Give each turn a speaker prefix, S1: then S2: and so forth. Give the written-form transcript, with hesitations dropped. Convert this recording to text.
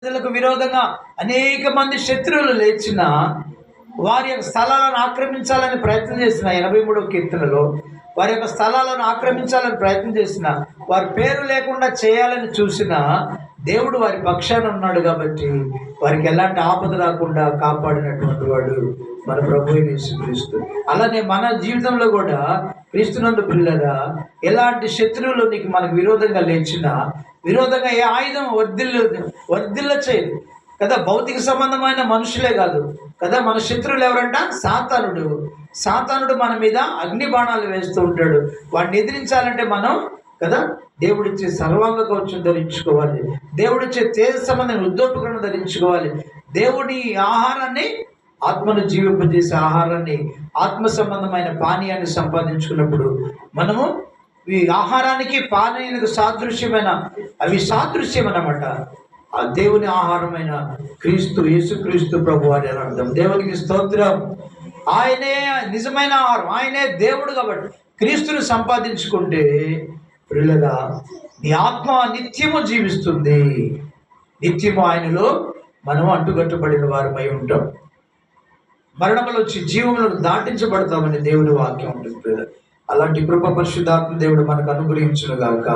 S1: ప్రజలకు విరోధంగా అనేక మంది శత్రువులు లేచిన వారి యొక్క స్థలాలను ఆక్రమించాలని ప్రయత్నం చేసిన 83వ కీర్తనలో వారి యొక్క స్థలాలను ఆక్రమించాలని ప్రయత్నం చేసిన వారి పేరు లేకుండా చేయాలని చూసిన దేవుడు వారి పక్షాన ఉన్నాడు కాబట్టి వారికి ఎలాంటి ఆపద రాకుండా కాపాడినటువంటి వాడు మన ప్రభు యేసుక్రీస్తు. అలానే మన జీవితంలో కూడా క్రీస్తునందు పిల్లరా, ఎలాంటి శత్రువులు నీకు మనకు విరోధంగా లేచినా, విరోధంగా ఏ ఆయుధం వర్ధిల్ల చేయదు కదా. భౌతిక సంబంధమైన మనుషులే కాదు కదా, మన శత్రువులు ఎవరంట? సాతానుడు మన మీద అగ్ని బాణాలు వేస్తూ ఉంటాడు. వాడిని ఎదిరించాలంటే మనం కదా దేవుడిచ్చే సర్వాంగ కవచం ధరించుకోవాలి, దేవుడిచ్చే తేజ సంబంధమైన ఉద్దోపకరణ ధరించుకోవాలి. దేవుడి ఆహారాన్ని, ఆత్మను జీవింపజేసే ఆహారాన్ని, ఆత్మ సంబంధమైన పానీయాన్ని సంపాదించుకున్నప్పుడు మనము ఈ ఆహారానికి పానీయానికి అవి సాదృశ్యం అన్నమాట. ఆ దేవుని ఆహారమైన క్రీస్తు, యేసుక్రీస్తు ప్రభు అని అర్థం. దేవునికి స్తోత్రం. ఆయనే నిజమైన ఆహారం, ఆయనే దేవుడు కాబట్టి క్రీస్తుని సంపాదించుకుంటే ప్రియులరా, నీ ఆత్మ నిత్యము జీవిస్తుంది. నిత్యము ఆయనలో మనం అంటుకట్టబడిన వారమై ఉంటాం. మరణములో వచ్చి జీవములను దాటించబడతామని దేవుని వాక్యం ఉంటుంది. అలాంటి కృప పరిశుద్ధాత్మ దేవుడు మనకు అనుగ్రహించును గాక.